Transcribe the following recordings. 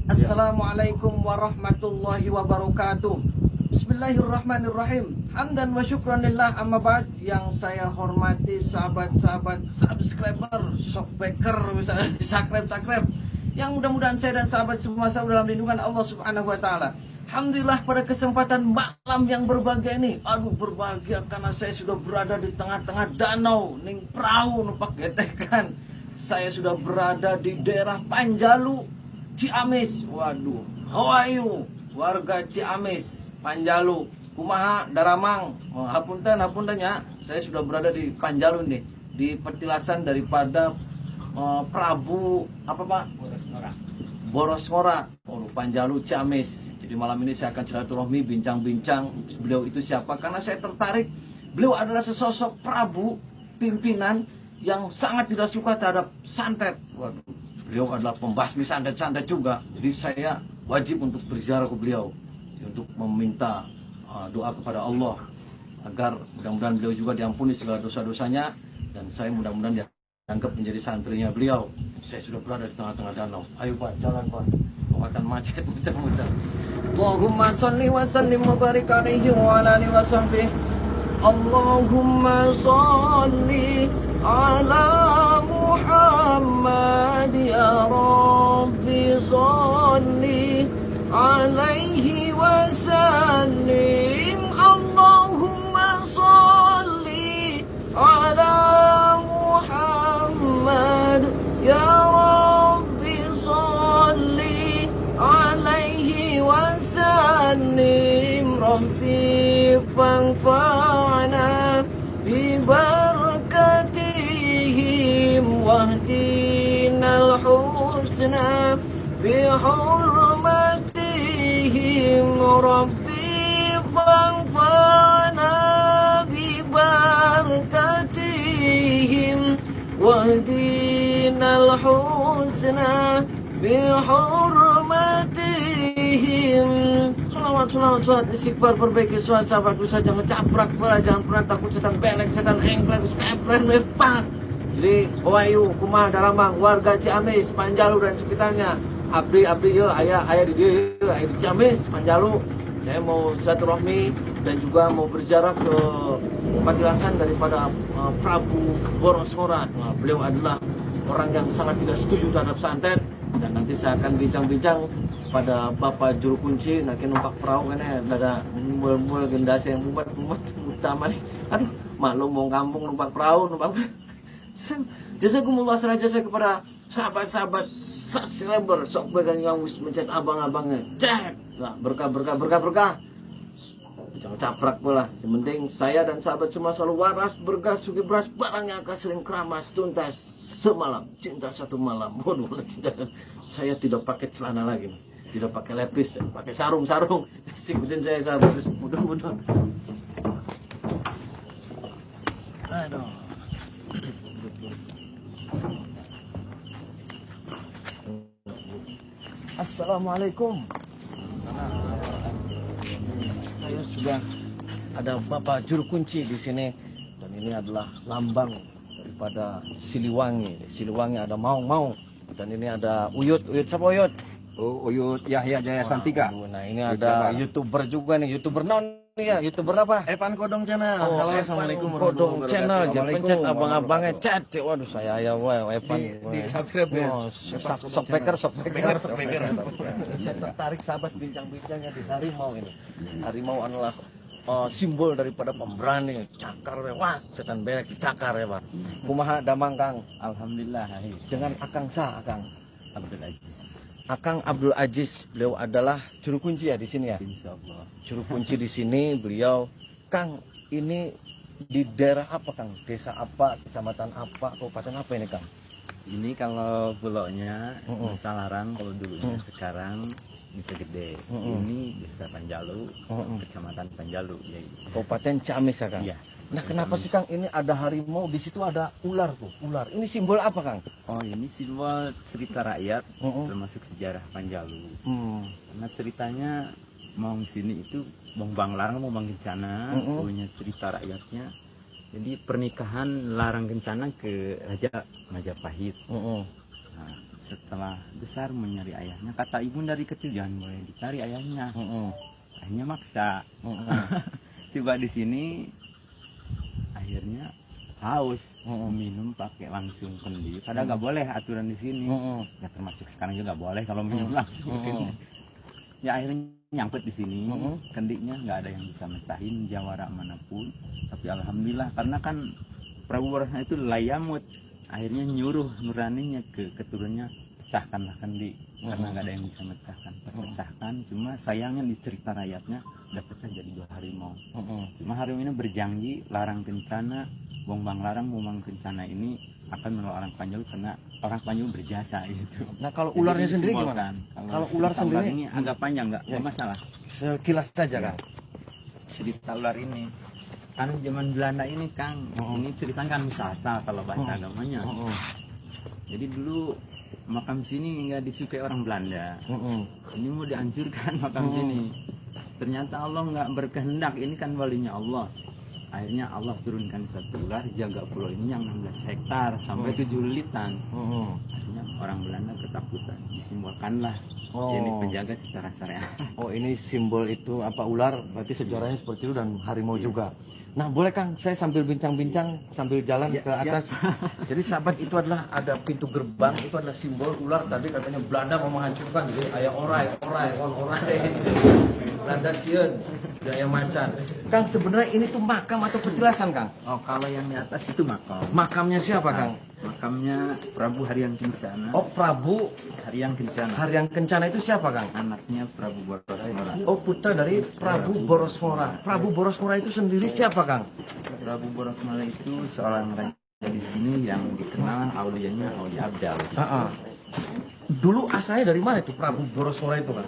Assalamualaikum warahmatullahi wabarakatuh. Bismillahirrahmanirrahim. Hamdan wa syukranillah, amma ba'd. Yang saya hormati sahabat-sahabat subscriber, shockbacker, misalnya subscribe, yang mudah-mudahan saya dan sahabat semua selalu dalam lindungan Allah Subhanahu wa taala. Alhamdulillah pada kesempatan malam yang berbahagia ini. Aduh, berbahagia karena saya sudah berada di tengah-tengah danau, ning perahu numpak getekan. Saya sudah berada di daerah Panjalu, Ciamis. Waduh, how are you? Warga Ciamis, Panjalu, kumaha daramang. Hapunten ya. Saya sudah berada di Panjalu nih, di petilasan daripada Prabu apa Pak? Borosngora. Panjalu Ciamis. Jadi malam ini saya akan silaturahmi, bincang-bincang beliau itu siapa, karena saya tertarik. Beliau adalah sesosok Prabu pimpinan yang sangat tidak suka terhadap santet. Waduh, beliau adalah pembasmi santet-santet juga. Jadi saya wajib untuk berziarah ke beliau untuk meminta doa kepada Allah agar mudah-mudahan beliau juga diampuni segala dosa-dosanya, dan saya mudah-mudahan dianggap menjadi santrinya beliau. Saya sudah berada di tengah-tengah danau. Ayo Pak, jalan Pak. Akan macet muter-muter. Allahumma sholli wa sallim wa barik alaihi wa ala alihi wa sahbihi. Allahumma sholli ala Muhammad ya Rabbi, sholli alaihi wa sallim. Allahumma sholli ala Muhammad ya Rabbi, sholli alaihi wa sallim. Rabbi fanfa'na bi barakatihim wahdinal husna bi hurmatihim. Rabbi fanfa'na bi barakatihim wahdinal husna bi hurmatihim. Salawat, istighfar, perbaiki sholat sahabatku saja, ngecaprak pula, jangan pernah takut setan belek, setan engklek, kepren, wepak. Jadi, oayu, kumah, daramang, warga Ciamis, Panjalu dan sekitarnya. Abdi yo, ayah di dia, ayah di Ciamis, Panjalu. Saya mau silaturahmi dan juga mau berziarah ke petilasan daripada Prabu Borosngora. Nah, beliau adalah orang yang sangat tidak setuju terhadap santet, dan nanti saya akan bincang-bincang pada Bapak Juru Kunci. Nanti numpak perahu kan ya, ada mul gendase yang mumet utama nih. Aduh, maklum mau kampung numpak perahu, jazakumullah khairan jasa kepada sahabat-sahabat subscriber, sok pegang yang wis mencet abang-abangnya. Cek, nah, berkah. Jangan caprak pula. Sementing saya dan sahabat semua selalu waras, berkah, sugi beras, barangnya akan sering keramas, tuntas semalam, cinta satu malam. Waduh, cinta satu. Saya tidak pakai celana lagi, tidak pakai lepis, pakai sarung. Ikutin saya sahabat, mudah-mudahan. Aduh. Assalamualaikum. Saya sudah ada Bapak Juru Kunci di sini, dan ini adalah lambang daripada Siliwangi. Siliwangi ada Maung, dan ini ada Uyut. Siapa Uyut? Oh, Uyut Yahya Jaya Santika. Nah, ini ada YouTuber juga nih. YouTuber non ya, YouTuber apa? Evan Kodong Channel. Halo, Assalamualaikum warahmatullahi wabarakatuh. Channel, jangan pencet abang-abangnya chat. Waduh, saya Evan. Di subscribe ya. Shockbacker. Shockbacker. Saya tertarik sahabat bincang-bincangnya di harimau ini. Harimau adalah simbol daripada pemberani. Cakar ya, wah, setan belek dicakar ya, Pak. Kumaha damang Kang? Alhamdulillah. Dengan Akang Abdul Aziz. Akang Abdul Aziz, beliau adalah juru kunci ya di sini ya. Insyaallah. Juru kunci di sini beliau. Kang, ini di daerah apa Kang? Desa apa, kecamatan apa, kabupaten apa ini Kang? Ini kalau pulaunya Desa Larang, kalau dulunya sekarang Desa Gede. Ini Desa Panjalu, Kecamatan Panjalu. Ya. Kabupaten Ciamis ya Kang? Iya. Nah, kenapa sih Kang ini ada harimau, di situ ada ular tuh, ular. Ini simbol apa Kang? Oh, ini simbol cerita rakyat, termasuk sejarah Panjalu. Karena ceritanya mau sini itu Bang Larang mau Bang Kencana, punya cerita rakyatnya. Jadi pernikahan Larang Kencana ke Raja Majapahit. Nah, setelah besar mencari ayahnya, kata ibu dari kecil jangan boleh dicari ayahnya. Akhirnya maksa. Tiba di sini akhirnya haus, minum pakai langsung kendi. Padahal nggak boleh aturan di sini. Ya termasuk sekarang juga boleh kalau minum langsung. Ya akhirnya nyangkut di sini, kendinya nggak ada yang bisa mencahin jawara manapun. Tapi alhamdulillah karena kan Prabu Borosmora itu layamut, akhirnya nyuruh nuraninya ke keturunannya, pecahkanlah kendi. Karena nggak ada yang bisa mecahkan, terpecahkan. Cuma sayangnya di cerita rakyatnya udah pecah jadi 2 harimau. Cuma harimau ini berjanji larang kencana, Bongbang Larang Bongbang Kencana ini akan menolong orang Panjalu karena orang Panjalu berjasa gitu. Nah kalau ularnya sendiri gimana? Kalau ular sendiri ini agak panjang nggak masalah. Sekilas saja Kang. Cerita ular ini kan zaman Belanda ini Kang, ini ceritanya kan misasa kalau bahasa agamanya. Jadi dulu makam sini nggak disukai orang Belanda. Ini mau dihancurkan makam sini. Ternyata Allah nggak berkehendak, ini kan walinya Allah. Akhirnya Allah turunkan satu ular jaga pulau ini yang 16 hektar sampai 7 litan. Akhirnya orang Belanda ketakutan, disimbolkanlah ini penjaga secara syariah. Oh ini simbol itu apa ular, berarti sejarahnya seperti itu dan harimau juga. Nah boleh Kang, saya sambil bincang-bincang sambil jalan ke atas. Jadi sahabat itu adalah ada pintu gerbang, itu adalah simbol ular. Tadi katanya Belanda mau menghancurkan, jadi ayah orai. Belanda sieun, ayah macan. Kang sebenarnya ini tuh makam atau petilasan Kang? Oh kalau yang di atas itu makam. Makamnya siapa Kang? Makamnya Prabu Haryang Kencana. Oh Prabu Haryang Kencana. Haryang Kencana itu siapa Kang? Anaknya Prabu Borosmora. Oh putra dari Prabu Borosmora. Prabu Borosmora itu sendiri siapa Kang? Prabu Borosmora itu seorang raja di sini yang dikenal aulianya Aulia Abdal. Dulu asalnya dari mana itu Prabu Borosmora itu Kang?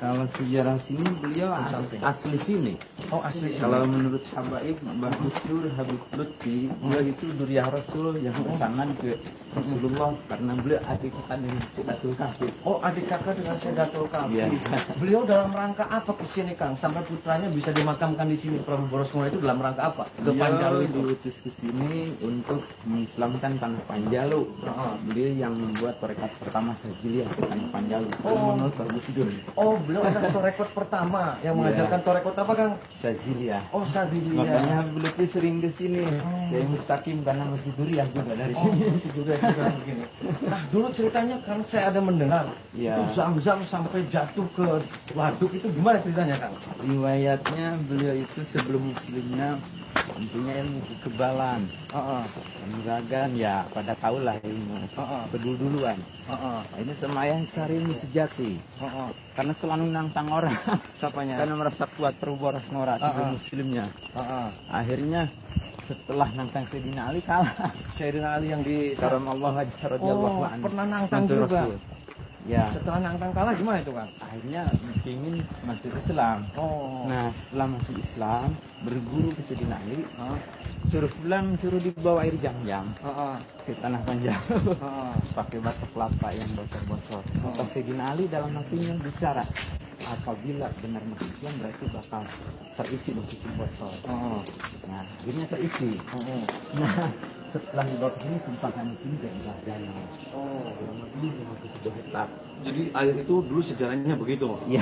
Kalau sejarah sini beliau asli sini. Oh asli sini. Kalau menurut Habaib Mbah Musdur Habib Lutfi, beliau itu Duriah Rasul yang bersanad ke Rasulullah karena beliau adik kakak dari Sidatul Kahfi. Oh adik kakak dengan Sidatul Kahfi. Iya. Beliau dalam rangka apa ke sini Kang? Sampai putranya bisa dimakamkan di sini Prabu Borosmora itu dalam rangka apa? Ke Panjalu itu. Diutus ke sini untuk mengislamkan tanah Panjalu. Beliau yang membuat tarekat pertama Sajiliyah ke tanah Panjalu. Menurut Mbah Musdur. Oh beliau ada torekot pertama yang mengajarkan torekot apa Kang? Sajiliyah. Oh Sajiliyah. Makanya beliau tuh sering ke sini. Kayak Mustaqim karena masih Duriah juga dari sini. Juga begini. Nah dulu ceritanya kan saya ada mendengar itu Zam-Zam sampai jatuh ke waduk itu gimana ceritanya Kang? Riwayatnya beliau itu sebelum muslimnya mempunyai ilmu kekebalan, kanuragan ya pada tahulah ilmu kedulu-duluan. Ini sama ayah cari ilmu sejati karena selalu nantang orang. Siapanya? Karena merasa kuat Prabu Borosmora sebelum muslimnya. Akhirnya setelah nantang Sayyidina Ali kalah. Sayyidina Ali yang di Karamallahu wajhahu radhiyallahu anhu. Pernah nantang juga. Rasul. Ya. Setelah nantang kalah gimana itu Kang? Akhirnya ingin masuk Islam. Nah setelah masuk Islam berguru ke Sayyidina Ali, suruh pulang, suruh dibawa air jam-jam ke tanah Panjalu, pakai batu kelapa yang bocor-bocor. Maka Sayyidina Ali dalam hatinya bicara, apabila benar masuk Islam berarti bakal terisi masuk botol. Nah akhirnya terisi. Nah setelah dibawa ke sini tumpahan ini tidak danau. Ini ke 1 hektar. Jadi air itu dulu sejarahnya begitu. Ya.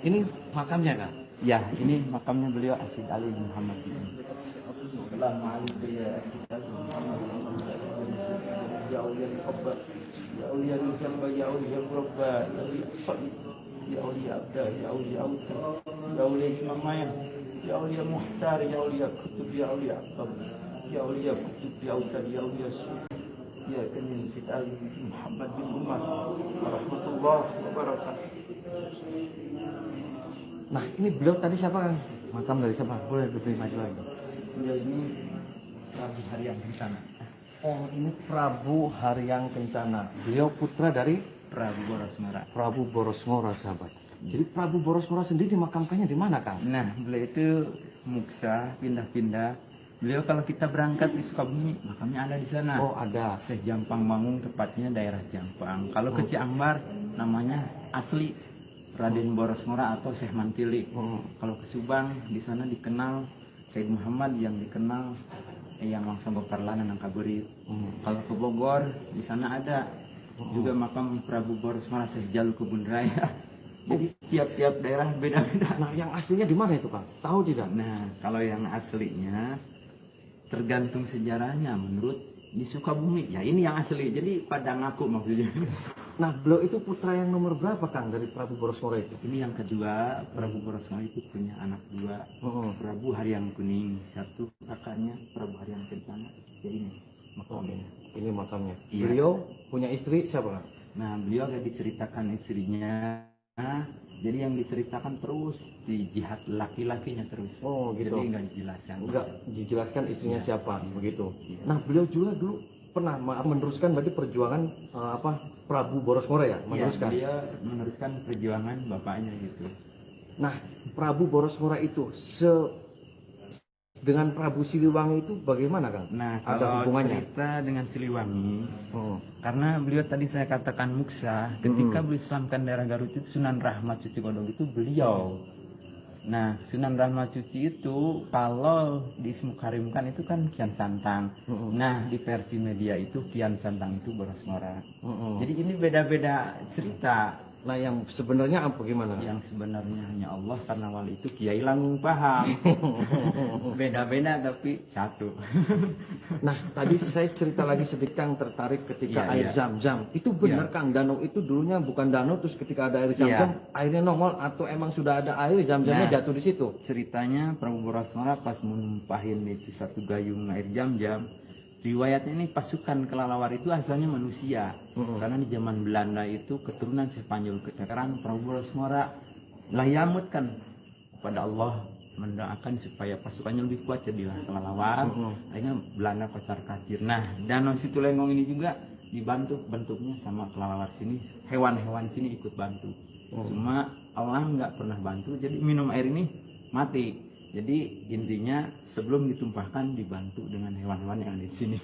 Ini makamnya Kang? Ya, ini makamnya beliau Asyid Ali Muhammad ini. Assalamualaikum ya ya auliya al-qabba ya auliya al-jamba ya auliya al-rabba ya auliya abda ya auliya auta ya auliya imam mayah ya auliya muhtar ya auliya kutub ya auliya aqab ya auliya kutub ya auta ya auliya syuhud ya kanin Asyid Ali Muhammad bin Umar warahmatullahi wabarakatuh. Nah ini beliau tadi siapa Kang? Makam dari siapa? Boleh lebih maju lagi. Beliau ini Prabu Haryang Kencana. Oh ini Prabu Haryang Kencana. Beliau putra dari Prabu Borosmora. Prabu Borosmora sahabat. Jadi Prabu Borosmora sendiri dimakamkannya di mana Kang? Nah beliau itu muksa pindah-pindah. Beliau kalau kita berangkat di Sukabumi makamnya ada di sana. Oh ada. Syekh Jampang Mangung tepatnya daerah Jampang. Kalau ke Ciambar namanya asli Raden Borosmora atau Syekh Mantili. Kalau ke Subang di sana dikenal Said Muhammad yang dikenal yang langsung Gokarlana Nangkaburit. Kalau ke Bogor di sana ada juga makam Prabu Borosmara Sehjal Kebun Raya. Jadi tiap-tiap daerah beda-beda. Nah, yang aslinya di mana itu, Kang? Tahu tidak? Nah, kalau yang aslinya tergantung sejarahnya menurut di Sukabumi. Ya ini yang asli. Jadi pada ngaku maksudnya. Nah, beliau itu putra yang nomor berapa, Kang, dari Prabu Borosmora itu? Ini yang kedua, Prabu Borosmara itu punya anak dua. Prabu Haryang Kuning, satu kakaknya Prabu Haryang Kencana. Ya ini makamnya. Ini makamnya. Iya. Beliau punya istri siapa, Kang? Nah, beliau agak diceritakan istrinya. Jadi yang diceritakan terus di jihad laki-lakinya terus. Oh, gitu. Jadi nggak dijelaskan. Enggak dijelaskan istrinya Iya. siapa, begitu. Iya. Nah, beliau juga dulu pernah meneruskan berarti perjuangan Prabu Borosmora ya, Iya, meneruskan. dia meneruskan perjuangan bapaknya gitu. Nah, Prabu Borosmora itu dengan Prabu Siliwangi itu bagaimana, Kang? Nah, Ada kalau hubungannya? cerita dengan Siliwangi, Oh. karena beliau tadi saya katakan muksa, ketika beliau Islamkan daerah Garut itu Sunan Rahmat Cuci Kodok itu beliau. Nah, Sunan Rahmat Cuci itu kalau disemukarimkan itu kan Kian Santang. Nah, di versi media itu Kian Santang itu Borosmora. Jadi ini beda-beda cerita. Nah, yang sebenarnya apa gimana? Yang sebenarnya hanya Allah, karena wali itu Kiai Langung paham. Beda-beda tapi satu. Nah, tadi saya cerita lagi sedikit, Kang, tertarik ketika Iya, air iya. Zam-Zam. Itu benar, Kang, danau itu dulunya bukan danau, terus ketika ada air Zam-Zam, airnya nongol, atau emang sudah ada air Zam-Zamnya Nah, jatuh di situ? Ceritanya Prabu Borosmora pas menumpahin itu satu gayung air Zam-Zam, riwayatnya ini pasukan kelelawar itu asalnya manusia. Karena di zaman Belanda itu keturunan Spanyol keteran Prabu Borosmora layamut kan pada Allah, mendoakan supaya pasukannya lebih kuat, jadilah kelelawar. Akhirnya Belanda kocar kacir. Nah, danau Situ Lenggong ini juga dibantu bentuknya sama kelelawar sini, hewan-hewan sini ikut bantu. Cuma Allah nggak pernah bantu, jadi minum air ini mati. Jadi intinya sebelum ditumpahkan dibantu dengan hewan-hewan yang ada di sini.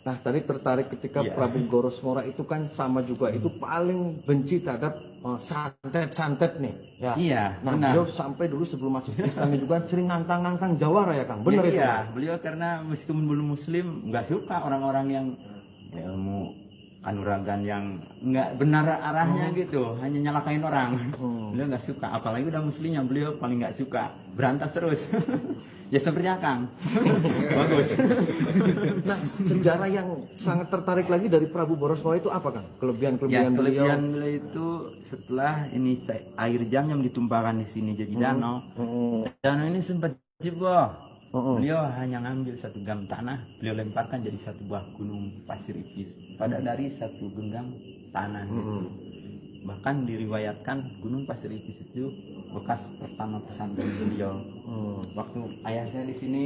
Nah, tadi tertarik ketika Iya. Prabu Borosmora itu kan sama juga, itu paling benci terhadap santet-santet nih. Ya. Iya, Nah, benar. beliau sampai dulu sebelum masuk Islam juga sering nantang-nantang jawara ya, Kang. Benar Ya, itu? iya, beliau karena meskipun belum muslim nggak suka orang-orang yang ilmu kanuragan yang nggak benar arahnya gitu, hanya nyalakain orang. Beliau nggak suka, apalagi udah muslimnya beliau paling nggak suka, berantas terus. Ya seperti Akang. Bagus. Nah, sejarah yang sangat tertarik lagi dari Prabu Borosmora itu apa, Kang? Ya, Kelebihan-kelebihan beliau? kelebihan beliau itu setelah ini air Zam-Zam ditumpahkan di sini jadi danau. Danau ini sempat jebol. Beliau hanya ngambil satu gam tanah, beliau lemparkan jadi satu buah gunung pasir ipis pada dari satu genggam tanah gitu. Bahkan diriwayatkan gunung pasir ipis itu bekas pertama pesantren beliau. Waktu ayah saya di sini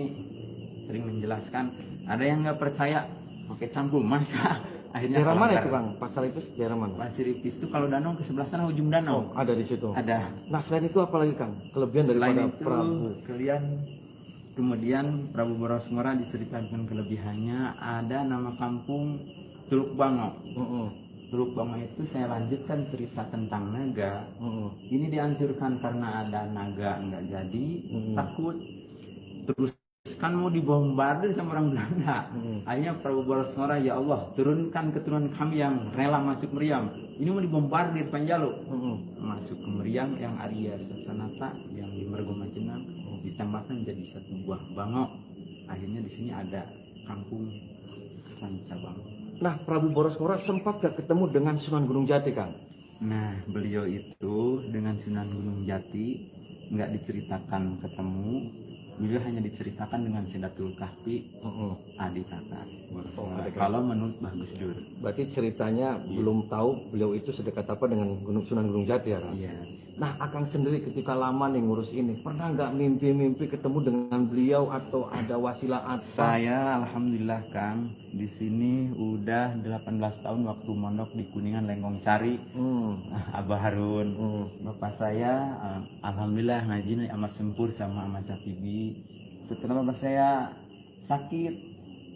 sering menjelaskan, ada yang nggak percaya pakai cangkul, masa akhirnya Daerah mana kelanggar. itu, Kang? Pasar itu daerah mana? Pasir ipis itu kalau danau ke sebelah sana ujung danau. Ada di situ. Ada. Nah, selain itu apa lagi, Kang? Kelebihan Selain daripada itu, Prabu. kemudian Prabu Borosmora diceritakan kelebihannya, ada nama kampung Teluk Bango. Teluk Bango itu saya lanjutkan cerita tentang naga. Ini dihancurkan karena ada naga nggak jadi, takut. Terus kan mau dibombardir sama orang Belanda. Akhirnya Prabu Borosmora, ya Allah, turunkan keturunan kami yang rela masuk meriam. Ini mau dibombardir Panjalu. Masuk ke meriam yang Arya Sasanata yang di Mergo Majenang, ditambahkan jadi satu buah bango. Akhirnya di sini ada kampung Rancabang. Nah, Prabu Borosmora sempat gak ketemu dengan Sunan Gunung Jati, Kang? Nah, beliau itu dengan Sunan Gunung Jati nggak diceritakan ketemu, beliau hanya diceritakan dengan Sedatul Kahfi, adik kakak Borosmora. adik kakak. Kalau menurut Bagus Dur. Berarti ceritanya belum tahu beliau itu sedekat apa dengan Sunan Gunung Jati ya, Kang? Iya. Nah, Akang sendiri ketika lama nih ngurus ini, pernah nggak mimpi-mimpi ketemu dengan beliau atau ada wasilah apa? Saya alhamdulillah Kang, di sini udah 18 tahun waktu mondok di Kuningan Lenggong Sari. Abah Harun. Bapak saya alhamdulillah ngaji amat sempur sama amat Sakibi. Setelah bapak saya sakit,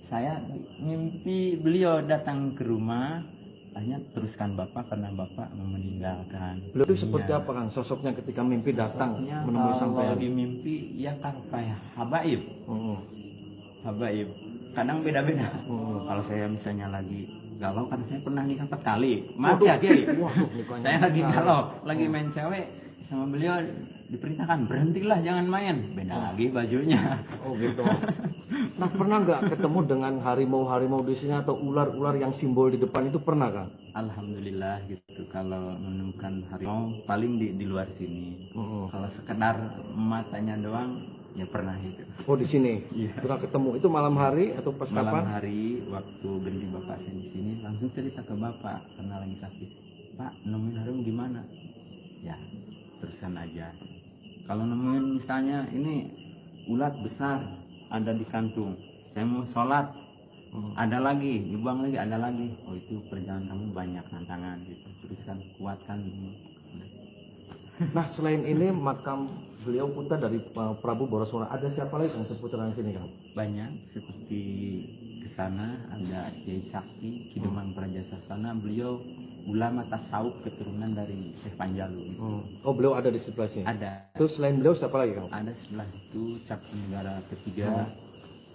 saya mimpi beliau datang ke rumah. Akhirnya teruskan bapak karena bapak mau meninggalkan. Beliau itu dunia. seperti apa, Kang? Sosoknya ketika mimpi datang Sosoknya menemui kalau sampean. di mimpi ya kan kayak habaib. Habaib kadang beda-beda. Kalau saya misalnya lagi galau karena saya pernah nikah 4 kali. Maaf ya Kiai. Saya lagi galau, lagi main cewek sama beliau diperintahkan berhentilah jangan main. Beda lagi bajunya. Oh gitu. Nah pernah nggak ketemu dengan harimau-harimau di sini atau ular-ular yang simbol di depan itu pernah Kang? Alhamdulillah gitu. Kalau menemukan harimau paling di luar sini. Kalau sekedar matanya doang ya pernah itu. Oh di sini. Iya. Pernah ketemu itu malam hari atau pas Malam kapan? hari waktu ganti bapak saya di sini langsung cerita ke bapak karena lagi sakit. Pak nemuin harimau gimana? Ya terusan aja. Kalau nemuin misalnya ini ulat besar ada di kantung, saya mau sholat, ada lagi, dibuang lagi, ada lagi. Oh itu perjalanan kamu banyak tantangan gitu. Teruskan kuatkan. Nah selain ini makam beliau putra dari Prabu Boroswara, ada siapa lagi yang seputaran sini Kang? Banyak seperti ke sana ada Kiai Sakti Kidemang Prajasasana, beliau ulama tasawuf keturunan dari Syekh Panjalu gitu. Oh beliau ada di sebelah sini. Ada. Terus selain beliau siapa lagi Kang? Ada sebelah situ Cap Negara ketiga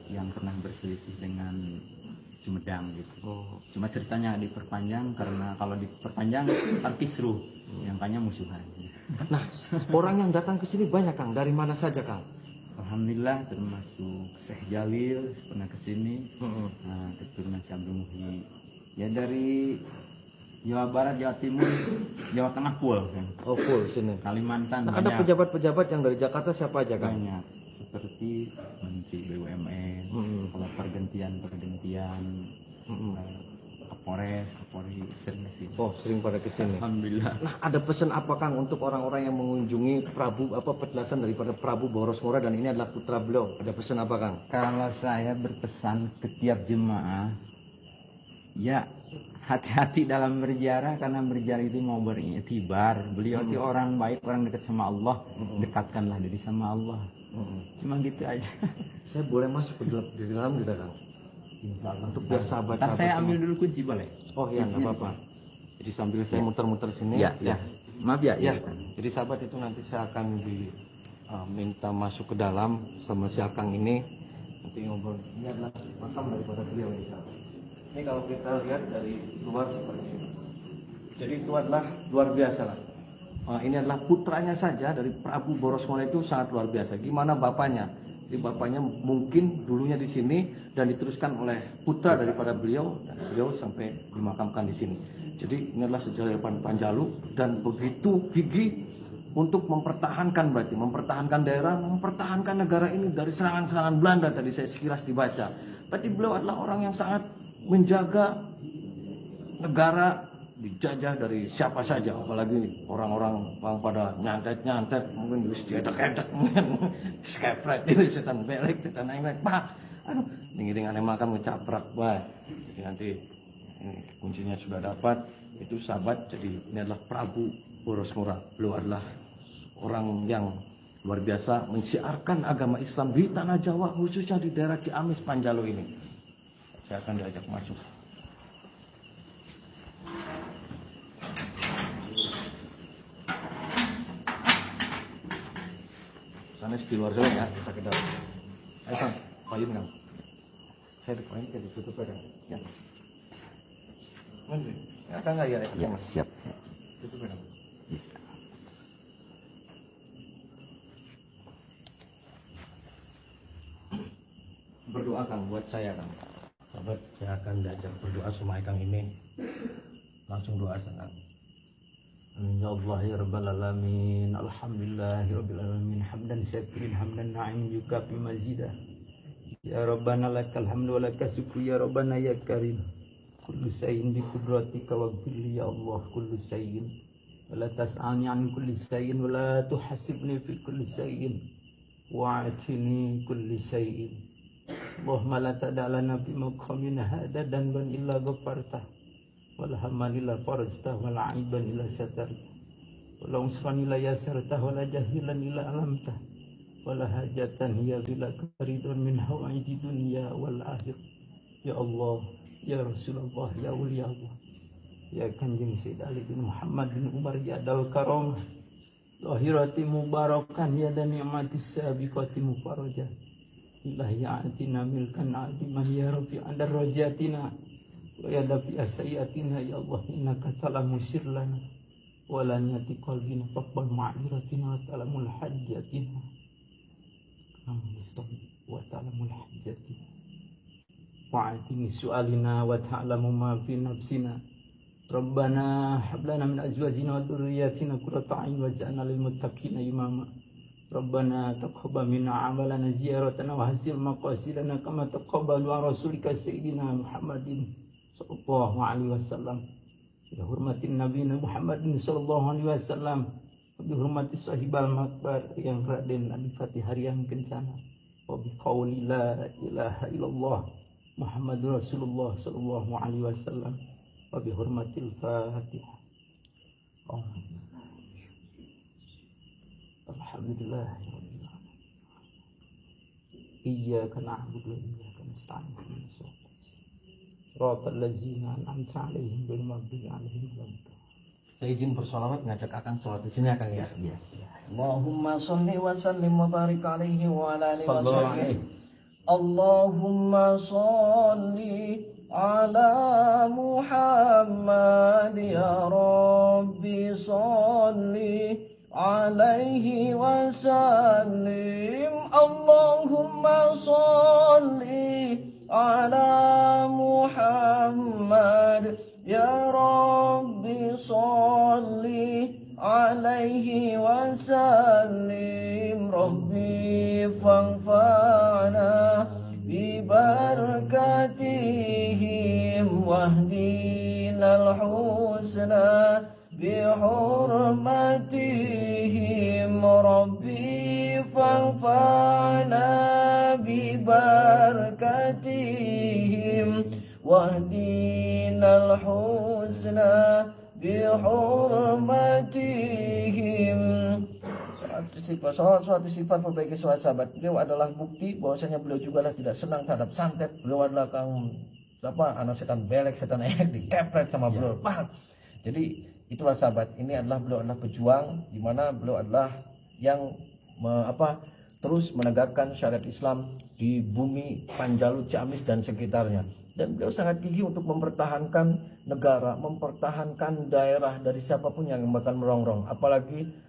yang pernah berselisih dengan Sumedang gitu. Cuma ceritanya diperpanjang karena kalau diperpanjang terkisruh, yang banyak musuhan. Nah orang yang datang ke sini banyak Kang. Dari mana saja Kang? Alhamdulillah termasuk Syekh Jalil pernah ke sini. Nah, keturunan Syekh Abdul Muhyi. Ya dari Jawa Barat, Jawa Timur, Jawa Tengah full kan. Oh full sini. Kalimantan Nah, ada banyak. pejabat-pejabat yang dari Jakarta siapa aja Kang? Banyak. Seperti Menteri BUMN, kalau pergantian Kapolres, Kapolri sering ke sini. Oh sering pada ke sini. Alhamdulillah. Nah ada pesan apa Kang untuk orang-orang yang mengunjungi penjelasan daripada Prabu Boroswara dan ini adalah putra beliau? Ada pesan apa Kang? Kalau saya berpesan ke tiap jemaah, ya hati-hati dalam berziarah karena berziarah itu mau beriktibar. Beliau itu orang baik, orang dekat sama Allah, dekatkanlah diri sama Allah. Cuma gitu aja. Saya boleh masuk ke dalam tidak Kang? Insya Allah. Untuk biar sahabat-sahabat Saya semua. ambil dulu kunci boleh? Oh iya nggak Kuncinya apa-apa. Jadi sambil saya muter-muter sini. Ya, ya. Maaf ya. Ya. Jadi sahabat itu nanti saya akan minta masuk ke dalam sama si Akang ini. Nanti ngobrol. Ini adalah makam daripada beliau ini. Ini kalau kita lihat dari luar seperti ini. Jadi itu adalah luar biasa lah. Ini adalah putranya saja dari Prabu Boroswara itu sangat luar biasa. Gimana bapaknya? Jadi bapaknya mungkin dulunya di sini dan diteruskan oleh putra daripada beliau dan beliau sampai dimakamkan di sini. Jadi ini adalah sejarah daripada Panjalu dan begitu gigih untuk mempertahankan daerah, mempertahankan negara ini dari serangan-serangan Belanda tadi saya sekilas dibaca. Berarti beliau adalah orang yang sangat menjaga negara dijajah dari siapa saja, apalagi orang-orang yang pada nyantet mungkin bisa diedek-edek mungkin skepret itu setan belek setan englet pak aduh dengan makam ngecaprak bah. Jadi nanti ini kuncinya sudah dapat itu sahabat. Jadi ini adalah Prabu Boroswara. Beliau adalah orang yang luar biasa mensiarkan agama Islam di tanah Jawa, khususnya di daerah Ciamis Panjalu ini. Saya akan diajak masuk. Sana di luar sana ya, bisa ke dalam. Ayo Kang, payung Kang. Saya dipain ke ditutup ya Kang. Ya. Mana? Ya Kang ya. Ya, siap. Tutup ya Kang. Berdoa Kang buat saya Kang. Sahabat, saya akan diajak berdoa sama Kang ini. Langsung doa Kang. Ya Allah ya Rabbal Alamin. Alhamdulillahi Rabbil Alamin. Hamdan syakirin hamdan na'im yukafi mazidah. Ya Rabbana lakal hamdu wa lakal syukru ya Rabbana ya Karim. Kullu sayyin bi qudratika wa ya Allah kullu sayyin. Wa la tas'alni an kulli sayyin wa la tuhasibni fi kulli sayyin. Wa'atini kulli sayyin. Allahumma la tada'lana fi maqamina hada dan ban illa ghafartah. Wala hamman illa farajtah wala aiban illa satartah wala usran illa yasartah wala jahilan illa alamtah wala hajatan hiya bila karidun min hawaiji dunya wal akhir. Ya Allah, ya Rasulullah, ya Wali Allah, ya Kanjeng Sayyid Ali bin Muhammad bin Umar ya dal karamah tahirati mubarakan ya dan ni'matis sabiqati mufarajah ilahi atina milkan adiman ya rafi andar rajatina ويدفع سيئاتنا يا الله إنك تعلم سرنا ولنية قلبنا تقبل معذرتنا وتعلم الحاجاتنا وتعلم الحاجاتنا وعاتم سؤالنا وتعلم ما في نفسنا ربنا هب لنا من أزواجنا وذرياتنا قرة أعين واجعلنا للمتقين إماما ربنا تقبل منا عملنا زيارتنا وحسن مقاصدنا كما تقبل على رسولك سيدنا محمد صلى الله عليه وسلم بحرمة النبي Muhammad sallallahu alaihi wasallam bihormati sahibal makbar yang Raden Adipati Harian Kencana wa biqauli la ilaha illallah Muhammadur Rasulullah sallallahu alaihi wasallam wa bihormatil Fatihah. Alhamdulillah iyyaka na'budu wa iyyaka nasta'in Rabbal ladzina an'amta 'alaihim ghairil maghdubi 'alaihim waladdallin. Saya izin bersolawat ngajak Akang sholat di sini Akang ya. Allahumma sholli wa sallim wa barik alaihi wa ala alihi wa sahbihi. Allahumma sholli ala Muhammad ya Rabbi sholli alaihi wa sallim. Allahumma sholli ala Muhammad ya Rabbi sholli alaihi wa sallim. Rabbi fanfa'na bi barakatihim wahdinal husna bi hurmatihim. Rabbi fanfa'na bi barakatihim wahdinal husna bi hurmatihim. Suatu sifat perbaiki sholat sahabat. Beliau adalah bukti bahwasanya beliau juga tidak senang terhadap santet. Beliau adalah anak setan belek, setan dikepret sama beliau. Paham? Jadi itulah sahabat. Ini adalah beliau adalah pejuang, di mana beliau adalah yang terus menegakkan syariat Islam di bumi Panjalu, Ciamis dan sekitarnya. Dan beliau sangat gigih untuk mempertahankan negara, mempertahankan daerah dari siapapun yang bakal merongrong, apalagi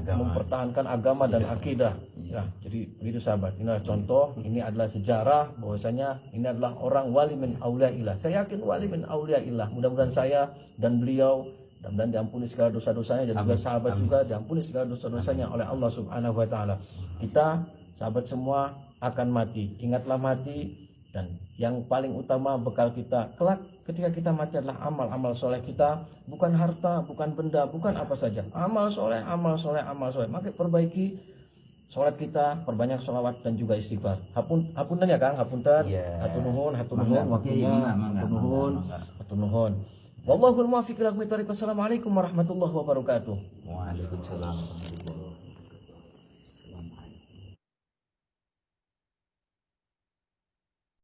mempertahankan agama dan akidah. Ya, jadi begitu sahabat. Ini adalah contoh, ini adalah sejarah bahwasanya ini adalah orang wali min auliyaillah. Saya yakin wali min auliyaillah. Mudah-mudahan saya dan beliau dan diampuni segala dosa-dosanya, dan juga sahabat juga diampuni segala dosa-dosanya oleh Allah Subhanahu wa taala. Kita sahabat semua akan mati. Ingatlah mati, dan yang paling utama bekal kita kelak ketika kita mati adalah amal-amal soleh kita, bukan harta, bukan benda, bukan apa saja. Amal soleh, amal soleh, amal soleh. Maka perbaiki sholat kita, perbanyak sholawat dan juga istighfar. Hapunten ya Kang, hapunten. Hatur nuhun waktunya. Hatur nuhun. Wallahul muwaffiq ila aqwamit thoriq. Wassalamualaikum warahmatullahi wabarakatuh. Waalaikumsalam warahmatullahi wabarakatuh.